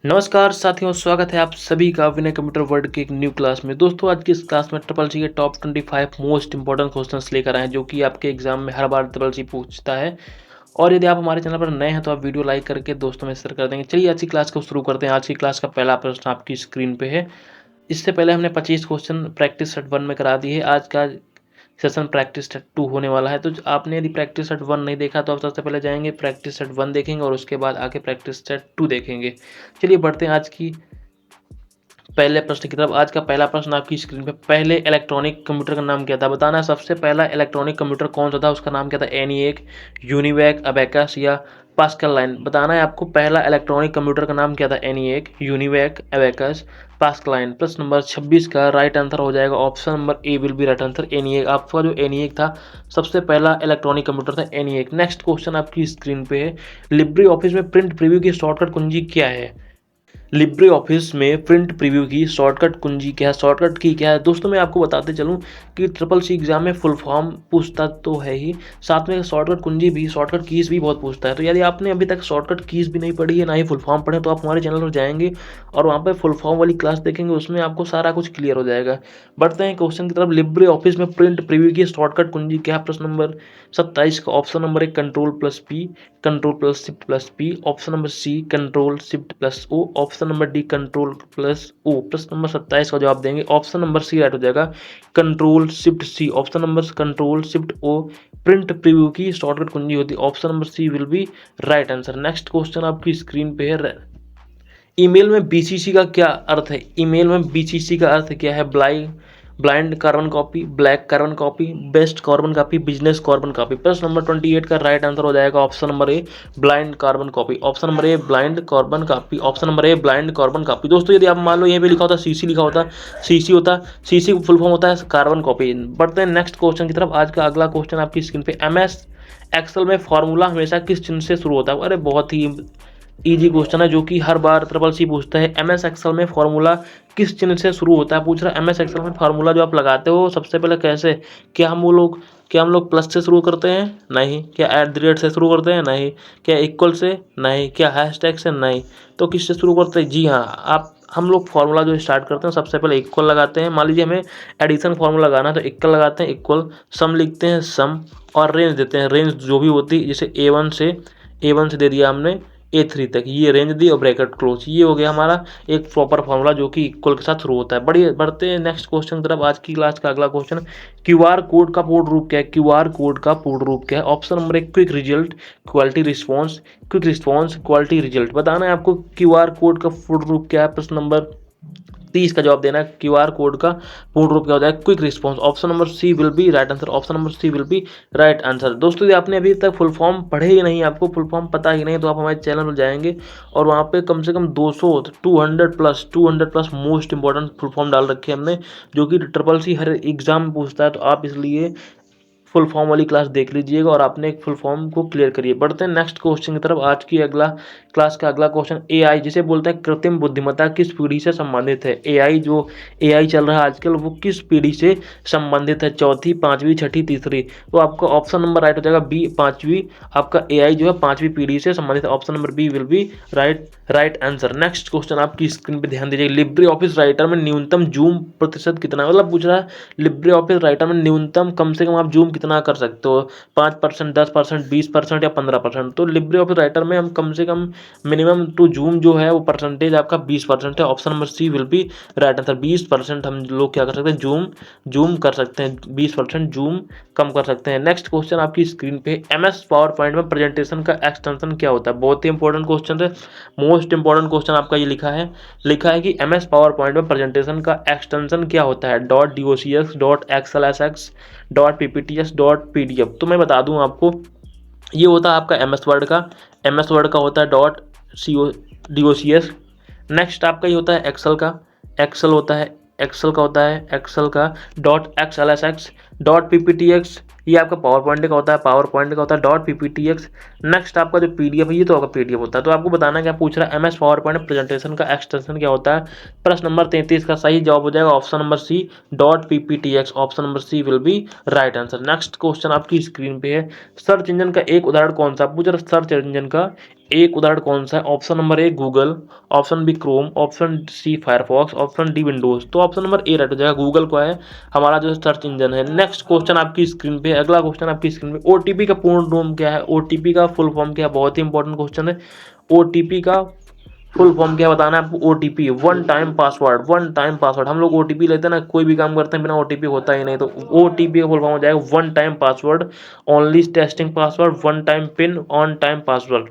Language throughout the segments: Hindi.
नमस्कार साथियों, स्वागत है आप सभी का विनय कंप्यूटर वर्ल्ड के एक न्यू क्लास में। दोस्तों, आज की इस क्लास में ट्रिपल सी के टॉप 25 मोस्ट इंपॉर्टेंट क्वेश्चंस लेकर आए हैं, जो कि आपके एग्जाम में हर बार ट्रिपल सी पूछता है। और यदि आप हमारे चैनल पर नए हैं तो आप वीडियो लाइक करके दोस्तों में शेयर कर देंगे। चलिए आज की क्लास को शुरू करते हैं। आज की क्लास का पहला प्रश्न आपकी स्क्रीन पे है। इससे पहले हमने 25 क्वेश्चन प्रैक्टिस सेट 1 में करा दिए। आज का सेशन प्रैक्टिस सेट 2 होने वाला है। तो आपने यदि प्रैक्टिस सेट 1 नहीं देखा तो आप सबसे पहले जाएंगे प्रैक्टिस सेट 1 देखेंगे और उसके बाद आके प्रैक्टिस सेट 2 देखेंगे। चलिए बढ़ते हैं आज की पहले प्रश्न की तरफ। आज का पहला प्रश्न आपकी स्क्रीन पे, पहले इलेक्ट्रॉनिक कंप्यूटर का नाम क्या था? बताना है सबसे पहला इलेक्ट्रॉनिक कंप्यूटर कौन सा था, उसका नाम क्या था? ENIAC, यूनिवैक, अबेकस या पास्कल लाइन? बताना है आपको पहला इलेक्ट्रॉनिक कंप्यूटर का नाम क्या था? ENIAC, UNIVAC, abacus, pascal line. प्रश्न नंबर 26 का राइट आंसर हो जाएगा option number A will be right answer, ENIAC। आपका जो ENIAC था सबसे पहला इलेक्ट्रॉनिक कंप्यूटर था ENIAC। नेक्स्ट क्वेश्चन आपकी स्क्रीन पे है, लिब्रे ऑफिस में प्रिंट प्रीव्यू की शॉर्टकट कुंजी क्या है? लिब्रे ऑफिस में प्रिंट प्रीव्यू की शॉर्टकट कुंजी क्या है, शॉर्टकट की क्या है? दोस्तों मैं आपको बताते चलूं कि ट्रिपल सी एग्जाम में फुल फॉर्म पूछता तो है ही, साथ में शॉर्टकट कुंजी भी, शॉर्टकट कीज भी बहुत पूछता है। तो यदि आपने अभी तक शॉर्टकट कीज भी नहीं पढ़ी है, ना ही फुल फॉर्म पढ़े, तो आप हमारे चैनल पर जाएंगे और वहाँ पर फुल फॉर्म वाली क्लास देखेंगे, उसमें आपको सारा कुछ क्लियर हो जाएगा। बढ़ते हैं क्वेश्चन की तरफ। लिब्रे ऑफिस में प्रिंट प्रीव्यू की शॉर्टकट कुंजी क्या है? प्रश्न नंबर 27 का option number 1 control P, control shift P, option number C control shift O, option number D control O. प्रश्न नंबर 27 का जवाब देंगे ऑप्शन नंबर सी राइट हो जाएगा, control shift C, option number control shift O print preview की शॉर्टकट कुंजी होती है। Option number C will be right answer. Next question आपकी स्क्रीन पे है, ईमेल में बीसीसी का क्या अर्थ है? ईमेल में बीसीसी का अर्थ क्या है? Blind carbon copy, black carbon copy, best carbon copy, business carbon copy. प्रश्न नंबर 28 का राइट आंसर हो जाएगा option number a blind carbon copy, option number a blind carbon copy, option number a blind carbon copy. दोस्तों यदि आप मान लो यहाँ पे लिखा होता सीसी, लिखा होता सीसी, होता सीसी फुल फॉर्म होता है कार्बन कॉपी। बढ़ते हैं नेक्स्ट क्वेश्चन की तरफ। आज का अगला क्वेश्चन आपकी स्क्रीन पे, MS एक्सेल में फॉर्मूला हमेशा किस चिन्ह से शुरू होता है? अरे बहुत ही इजी क्वेश्चन है, जो कि हर बार ट्रिपल सी पूछता है। MS एक्सेल में फॉर्मूला किस चिन्ह से शुरू होता है? पूछ रहा है MS एक्सेल में फॉर्मूला जो आप लगाते हो सबसे पहले कैसे, क्या हम लोग प्लस से शुरू करते हैं? नहीं। क्या @ से शुरू करते हैं? नहीं। क्या इक्वल से? नहीं। क्या हैशटैग से? नहीं। तो किससे शुरू करते हैं? जी हाँ, हम लोग फार्मूला जो स्टार्ट करते हैं सबसे पहले इक्वल लगाते हैं। मान लीजिए हमें एडिशन फार्मूला लगाना है तो इक्वल लगाते हैं, इक्वल, सम लिखते हैं सम, और रेंज देते हैं, रेंज जो भी होती है, जैसे A1 से दे दिया हमने A3 तक, ये रेंज दी और ब्रैकेट क्लोज। ये हो गया हमारा एक प्रॉपर फार्मूला जो कि इक्वल के साथ शुरू होता है। बढ़ते हैं नेक्स्ट क्वेश्चन की तरफ। आज की क्लास का अगला क्वेश्चन, QR कोड का पूर्ण रूप क्या है? QR कोड का पूर्ण रूप क्या है? Option number 1 quick result, quality response, quick response, quality result. बताना है आपको QR कोड का पूर्ण रूप क्या है। प्रश्न नंबर 30 का जवाब देना है, QR कोड का पूर्ण रूप क्या होता है? Quick response. Option number C will be right answer, option number C will be right answer. दोस्तों यदि आपने अभी तक फुल फॉर्म पढ़े ही नहीं, आपको फुल फॉर्म पता ही नहीं, तो आप हमारे चैनल पर जाएंगे और वहाँ पे कम से कम 200 plus most important full form डाल रखे हैं हमने, जो कि ट्रिपल सी हर एग्जाम में पूछता है। तो आप इसलिए फुल फॉर्म वाली क्लास देख लीजिएगा और आपने एक फुल फॉर्म को क्लियर करिए। बढ़ते हैं नेक्स्ट क्वेश्चन की तरफ। आज की क्लास का अगला क्वेश्चन, AI जिसे बोलते हैं कृत्रिम बुद्धिमत्ता, किस पीढ़ी से संबंधित है? AI चल रहा है आजकल, वो किस पीढ़ी से संबंधित है? चौथी, पांचवी, छठी, तीसरी? तो आपका ऑप्शन नंबर राइट हो जाएगा बी, पांचवी। आपका AI जो है पांचवी पीढ़ी से संबंधित है। Option number B will be right answer. Next question आपकी स्क्रीन पे ध्यान दीजिए, लिब्रे ऑफिस राइटर में न्यूनतम जूम प्रतिशत कितना है? मतलब पूछ रहा है लिब्रे ऑफिस राइटर में न्यूनतम कम से कम आप जूम कितना कर सकते हो? 5%, 10%, 20% या 15%? तो लिब्रे ऑफिस राइटर में हम कम से कम मिनिमम टू जूम जो है वो परसेंटेज आपका 20% है। Option number C will be right answer. 20% हम लोग क्या कर सकते हैं? जूम कर सकते हैं, 20% जूम कम कर सकते हैं। नेक्स्ट क्वेश्चन आपकी स्क्रीन पे, MS पावर पॉइंट में प्रेजेंटेशन का एक्सटेंशन क्या होता है? बहुत ही इंपॉर्टेंट क्वेश्चन है, मोस्ट इंपॉर्टेंट क्वेश्चन आपका ये लिखा है कि MS पावर पॉइंट में प्रेजेंटेशन का एक्सटेंशन क्या होता है? .docx, .xlsx, .ppts, .pdf। तो मैं बता दूं आपको, ये होता है आपका MS वर्ड का होता है .docx। नेक्स्ट आपका ये होता है एक्सेल का, एक्सेल का होता है एक्सेल का .xlsx, .pptx, ये आपका पावर पॉइंट का होता है, पावर पॉइंट का होता है .pptx। नेक्स्ट आपका जो पीडीएफ है ये तो आपका पीडीएफ होता है। तो आपको बताना क्या पूछ रहा है, एमएस पावर पॉइंट प्रेजेंटेशन का एक्सटेंशन क्या होता है। प्रश्न नंबर 33 का सही जवाब हो जाएगा option number C .pptx। Option number C will be right answer. Next question आपकी स्क्रीन पे है, सर्च इंजन का एक उदाहरण कौन सा पूछ रहा है, सर्च इंजन का एक उदाहरण कौन सा है। Option number A Google, option B Chrome, option C Firefox, option D Windows. तो ऑप्शन नंबर ए राइट हो जाएगा, गूगल को है हमारा जो सर्च इंजन है। नेक्स्ट क्वेश्चन आपकी स्क्रीन पे, अगला क्वेश्चन आपकी स्क्रीन पे, ओटीपी का पूर्ण रूप क्या है, ओटीपी का फुल फॉर्म क्या है, बहुत ही इंपॉर्टेंट क्वेश्चन है। ओटीपी का फुल फॉर्म क्या बताना है आपको, OTP one time password, one time password. हम लोग ओटीपी लेते हैं ना, कोई भी काम करते हैं बिना ओटीपी होता ही नहीं, तो ओटीपी का फुल फॉर्म हो जाएगा one time password, only testing password, one time pin, on time password.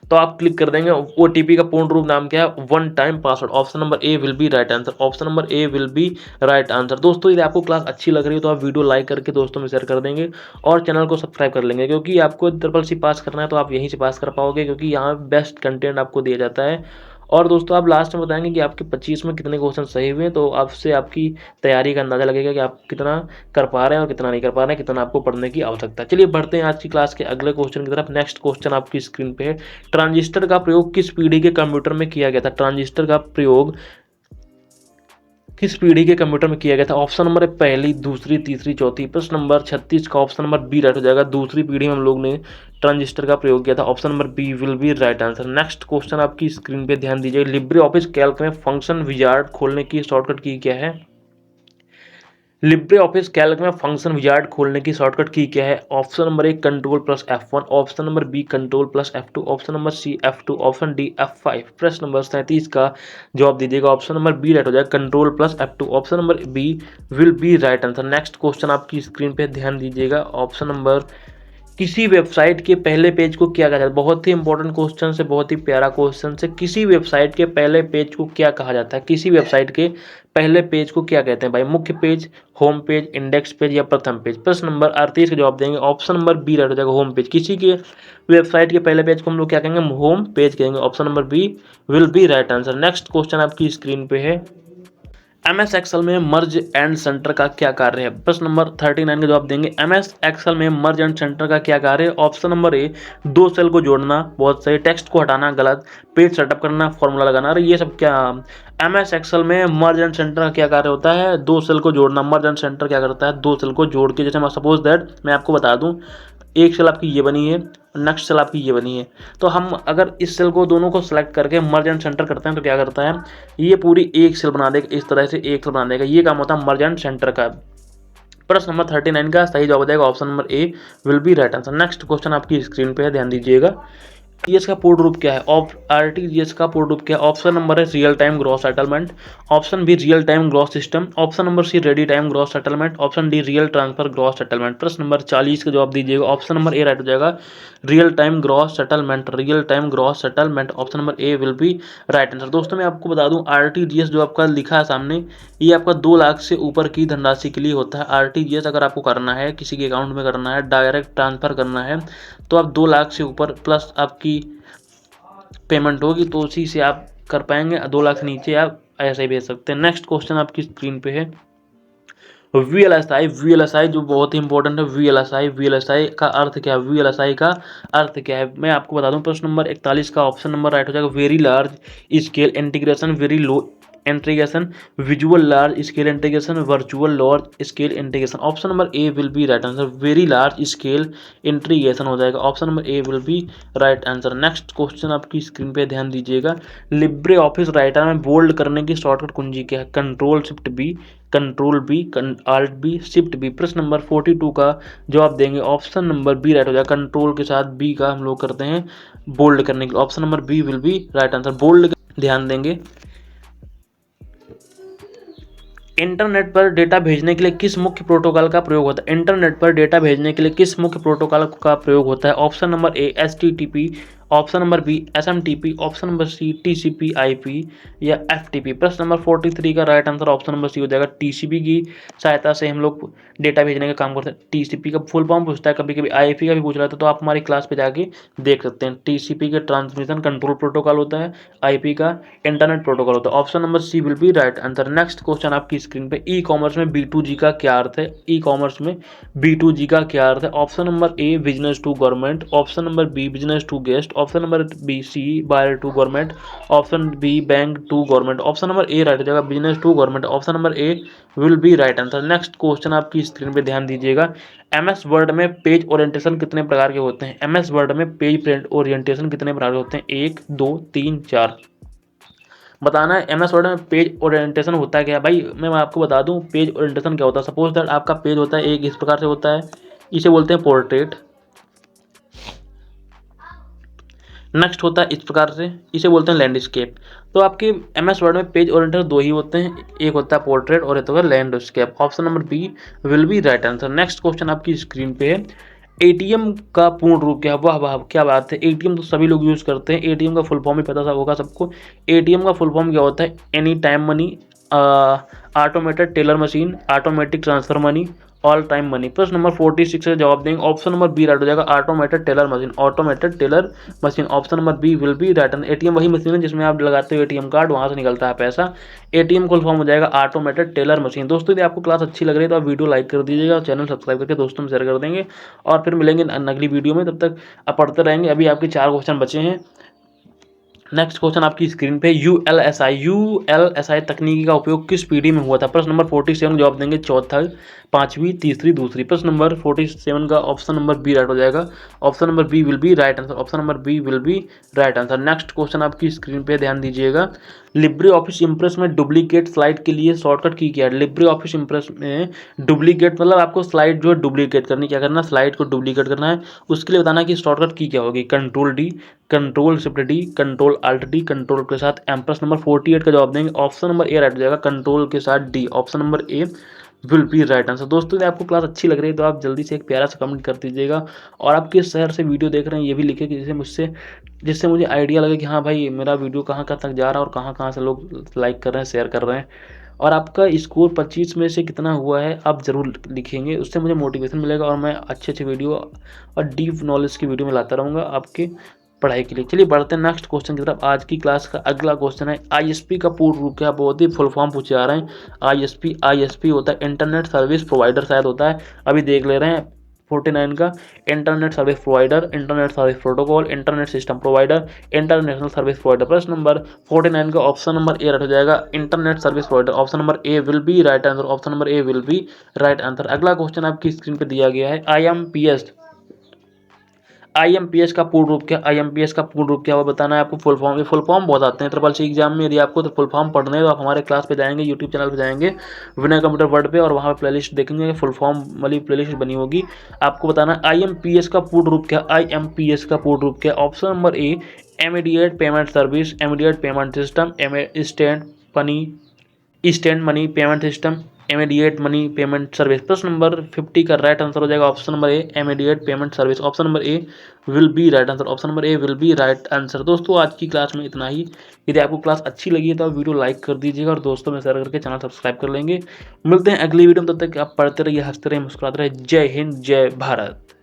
तो आप क्लिक कर देंगे, ओटीपी का पूर्ण रूप नाम क्या है, one time password. Option number A will be right answer, option number A will be right answer. दोस्तों यदि आपको क्लास अच्छी लग रही है तो आप वीडियो लाइक करके दोस्तों में शेयर कर देंगे और चैनल को सब्सक्राइब कर लेंगे, क्योंकि आपको CCC पास करना है तो आप यहीं से पास कर पाओगे, क्योंकि यहाँ बेस्ट कंटेंट आपको दिया जाता है। और दोस्तों आप लास्ट में बताएंगे कि आपके 25 में कितने क्वेश्चन सही हुए, तो आपसे आपकी तैयारी का अंदाजा लगेगा कि आप कितना कर पा रहे हैं और कितना नहीं कर पा रहे हैं, कितना आपको पढ़ने की आवश्यकता है। चलिए बढ़ते हैं आज की क्लास के अगले क्वेश्चन की तरफ। नेक्स्ट क्वेश्चन आपकी स्क्रीन पे है, ट्रांजिस्टर का प्रयोग किस पीढ़ी के कंप्यूटर में किया गया था। ट्रांजिस्टर का प्रयोग किस पीढ़ी के कंप्यूटर में किया गया था। ऑप्शन नंबर है पहली, दूसरी, तीसरी, चौथी। प्रश्न नंबर 36 का ऑप्शन नंबर बी राइट हो जाएगा, दूसरी पीढ़ी में हम लोग ने ट्रांजिस्टर का प्रयोग किया था। Option number B will be right answer. Next question आपकी स्क्रीन पे ध्यान दीजिए, लिब्रे ऑफिस कैल्क में फंक्शन विजार्ड खोलने की शॉर्टकट की क्या है। लिब्रे ऑफिस कैल्क में फंक्शन विजार्ड खोलने की शॉर्टकट की क्या है। Option number A control plus F1, option number B control plus F2, option number C F2, option D F5। प्रश्न नंबर 37 का जवाब दीजिएगा, ऑप्शन नंबर बी राइट हो जाएगा, control plus F2। Option number B will be right answer. Next question आपकी स्क्रीन पे ध्यान दीजिएगा, ऑप्शन नंबर, किसी वेबसाइट के पहले पेज को क्या कहा जाता है। बहुत ही इंपॉर्टेंट क्वेश्चन से, बहुत ही प्यारा क्वेश्चन से, किसी वेबसाइट के पहले पेज को क्या कहा जाता है। किसी वेबसाइट के पहले पेज को क्या कहते हैं भाई, मुख्य page, home page, index page या प्रथम पेज। प्रश्न नंबर 38 का जवाब देंगे, ऑप्शन नंबर बी राइट हो जाएगा, होम पेज। किसी के वेबसाइट के पहले पेज को हम लोग क्या कहेंगे, होम पेज कहेंगे। Option number B will be right answer. Next question आपकी स्क्रीन पे है, MS एक्सेल में मर्ज एंड सेंटर का क्या कार्य है। प्रश्न नंबर 39 का जवाब देंगे, MS एक्सेल में मर्ज एंड सेंटर का क्या कार्य है। ऑप्शन नंबर ए दो सेल को जोड़ना, बहुत सही, टेक्स्ट को हटाना गलत, पेज सेटअप करना, फॉर्मूला लगाना। अरे ये सब क्या, MS एक्सेल में मर्ज एंड सेंटर का क्या कार्य होता है, दो सेल को जोड़ना। मर्ज एंड सेंटर क्या करता है, दो सेल को जोड़ के, जैसे मैं सपोज दैट मैं आपको बता दूं, एक सेल आपकी ये बनी है, नेक्स्ट सेल आपकी ये बनी है, तो हम अगर इस सेल को दोनों को सेलेक्ट करके मर्ज एंड सेंटर करते हैं तो क्या करता है, ये पूरी एक सेल बना देगा, इस तरह से एक सेल बना देगा। ये काम होता है मर्ज एंड सेंटर का। प्रश्न नंबर 39 का सही जवाब हो जाएगा, option number A will be right answer. Next question आपकी स्क्रीन पे है, ध्यान दीजिएगा, आरटीजीएस का पूर्ण रूप क्या है। आरटीजीएस का पूर्ण रूप क्या है। ऑप्शन नंबर है real time gross settlement, option B real time gross system, option number C ready time gross settlement, option D real transfer gross settlement. प्रश्न नंबर 40 का जवाब दीजिएगा, ऑप्शन नंबर ए राइट हो जाएगा, real time gross settlement, real time gross settlement. Option number A will be right answer. दोस्तों मैं आपको बता दूं, आरटीजीएस जो आपका लिखा है सामने, ये आपका 2 लाख से ऊपर की धनराशि के लिए होता है। आरटीजीएस अगर आपको करना है, किसी के अकाउंट में करना है, डायरेक्ट ट्रांसफर करना है, तो आप 2 लाख से ऊपर प्लस आपकी पेमेंट होगी, तो उसी से आप कर पाएंगे। 2 लाख से नीचे आप ऐसे ही भेज सकते हैं। नेक्स्ट क्वेश्चन आपकी स्क्रीन पे है, वीएलएसआई जो बहुत ही इंपॉर्टेंट है। वीएलएसआई का अर्थ क्या है, वीएलएसआई का अर्थ क्या है, मैं आपको बता दूं। प्रश्न नंबर 41 का ऑप्शन नंबर राइट हो जाएगा, very large scale integration, very low integration, visual large scale integration, virtual large scale integration. Option number A will be right answer, very large scale integration हो जाएगा। Option number A will be right answer. Next question आपकी स्क्रीन पे ध्यान दीजिएगा, लिब्रे ऑफिस राइटर में बोल्ड करने की शॉर्टकट कुंजी क्या है। Control shift B, control B, alt B, shift B. प्रश्न नंबर 42 का जवाब देंगे, ऑप्शन नंबर बी राइट हो जाएगा, कंट्रोल के साथ बी का हम लोग करते हैं बोल्ड करने के लिए। Option number B will be right answer, bold. ध्यान देंगे, इंटरनेट पर डेटा भेजने के लिए किस मुख्य प्रोटोकॉल का प्रयोग होता है। इंटरनेट पर डेटा भेजने के लिए किस मुख्य प्रोटोकॉल का प्रयोग होता है। Option number A HTTP, option number B SMTP, option number C TCP IP या FTP। प्रश्न नंबर 43 का right answer option number C हो जाएगा। TCP की सहायता से हम लोग डेटा भेजने का काम करते हैं। TCP का फुल फॉर्म पूछता है, कभी कभी IP का भी पूछ रहा था, तो आप हमारी क्लास पे जाके देख सकते हैं। TCP का ट्रांसमिशन कंट्रोल प्रोटोकॉल होता है, IP का इंटरनेट प्रोटोकॉल होता है। Option number C will be right answer. Next question आपकी स्क्रीन पे, ई कॉमर्स में B2G का क्या अर्थ है? ई कॉमर्स में B2G का क्या अर्थ है? Option number A business to government, option number B business to guest, option number B C buyer to government, option B bank to government. Option number A right हो जाएगा, business to government. Option number A will be right answer. Next question आपकी स्क्रीन पे ध्यान दीजिएगा, MS वर्ड में पेज ओरिएंटेशन कितने प्रकार के होते हैं? MS वर्ड में पेज ओरिएंटेशन कितने प्रकार के होते हैं? 1 2 3 4 बताना है। MS वर्ड में पेज ओरिएंटेशन होता है क्या भाई? मैं आपको बता दूं पेज ओरिएंटेशन क्या होता है। सपोज दैट आपका पेज होता है एक इस प्रकार से होता है, इसे बोलते हैं पोर्ट्रेट। नेक्स्ट होता है इस प्रकार से, इसे बोलते हैं लैंडस्केप। तो आपके MS वर्ड में पेज ओरिएंटेशन दो ही होते हैं, एक होता है पोर्ट्रेट और एक होता है landscape. Option number B will be right answer. Next question आपकी स्क्रीन पे है, ATM का पूर्ण रूप क्या है? वाह वाह क्या बात है, ATM तो सभी लोग यूज करते हैं। ATM का फुल फॉर्म भी पता होगा सबको। ATM का फुल फॉर्म क्या होता है? Any time money, automated teller machine, automatic transfer money, all time money. प्रश्न नंबर 46 से जवाब देंगे। ऑप्शन नंबर बी राइट हो जाएगा, automated teller machine, automated teller machine. Option number B will be right. ATM वही मशीन है जिसमें आप लगाते हो ATM कार्ड, वहां से निकलता है पैसा। ATM फुल फॉर्म हो जाएगा ऑटोमेटेड टेलर मशीन। दोस्तों यदि आपको क्लास अच्छी लग रही है तो आप वीडियो लाइक कर दीजिएगा, चैनल सब्सक्राइब करके दोस्तों में शेयर कर देंगे, और फिर मिलेंगे अगली वीडियो में। तब तक आप पढ़ते रहेंगे। अभी आपके 4 क्वेश्चन बचे हैं। नेक्स्ट क्वेश्चन आपकी स्क्रीन पे, यूएलएसआई तकनीकी का उपयोग किस पीढ़ी में हुआ था? प्रश्न नंबर 47 जवाब देंगे, चौथा, पांचवी, तीसरी, दूसरी। प्रश्न नंबर 47 का ऑप्शन नंबर बी राइट हो जाएगा। Option number B will be right answer. Option number B will be right answer. Next question आपकी स्क्रीन पे ध्यान दीजिएगा, लिब्रे ऑफिस इंप्रेस में डुप्लीकेट स्लाइड के लिए शॉर्टकट की क्या है? लिब्रे ऑफिस इंप्रेस में डुप्लीकेट मतलब आपको स्लाइड जो है डुप्लीकेट करनी, क्या करना? स्लाइड को डुप्लीकेट करना है। उसके लिए बताना कि शॉर्टकट की क्या होगी? Control D, control shift D, control alt D, control के साथ एम। प्रश्न नंबर 48 का जवाब देंगे। ऑप्शन नंबर ए राइट हो जाएगा, कंट्रोल के साथ D. Option number A will be right answer. दोस्तों यदि आपको क्लास अच्छी लग रही है तो आप जल्दी से एक प्यारा सा कमेंट कर दीजिएगा, और आप किस शहर से वीडियो देख रहे हैं ये भी लिखिए कि जिससे मुझे आइडिया लगे कि हाँ भाई मेरा वीडियो कहाँ कहाँ तक जा रहा है और कहाँ कहाँ से लोग लाइक कर रहे हैं, शेयर कर रहे हैं। और आपका स्कोर 25 में से कितना हुआ है आप ज़रूर लिखेंगे, उससे मुझे मोटिवेशन मिलेगा और मैं अच्छे अच्छे वीडियो और डीप नॉलेज की वीडियो में लाता रहूँगा आपके पढ़ाई के लिए। चलिए बढ़ते हैं नेक्स्ट क्वेश्चन की तरफ। आज की क्लास का अगला क्वेश्चन है, ISP का पूर्ण रूप क्या? बहुत ही फुल फॉर्म पूछे जा रहे हैं। ISP होता है इंटरनेट सर्विस प्रोवाइडर, शायद होता है, अभी देख ले रहे हैं। 49 का, internet service provider, internet service protocol, internet system provider, international service provider. प्रश्न नंबर 49 का ऑप्शन नंबर ए राइट हो जाएगा, internet service provider. Option number A will be right answer. Option number A will be right answer. अगला क्वेश्चन आपकी स्क्रीन पे दिया गया है, IMPS का पूर्ण रूप क्या? IMPS का पूर्ण रूप क्या हुआ बताना है आपको। फुल फॉर्म, ये फुल फॉर्म बहुत आते हैं SSC एग्जाम में। यदि आपको तो फुल फॉर्म पढ़ने हैं तो आप हमारे क्लास पे जाएंगे, यूट्यूब चैनल पे जाएंगे विनय कंप्यूटर वर्ल्ड पे, और वहाँ पे प्लेलिस्ट देखेंगे, फुल फॉर्म वाली प्लेलिस्ट बनी होगी। आपको बताना है IMPS का पूर्ण रूप क्या? IMPS का पूर्ण रूप क्या? ऑप्शन नंबर ए immediate payment service, immediate payment system, instant money payment system, immediate money payment service. प्रश्न नंबर 50 का राइट आंसर हो जाएगा option number A immediate payment service. Option number A will be right answer. Option number A will be right answer. दोस्तों आज की क्लास में इतना ही। यदि आपको क्लास अच्छी लगी है तो आप वीडियो लाइक कर दीजिएगा और दोस्तों में शेयर करके चैनल सब्सक्राइब कर लेंगे। मिलते हैं अगली वीडियो में, तब तक आप पढ़ते रहिए, हंसते रहिए, मुस्कुराते रहिए। जय हिंद, जय भारत।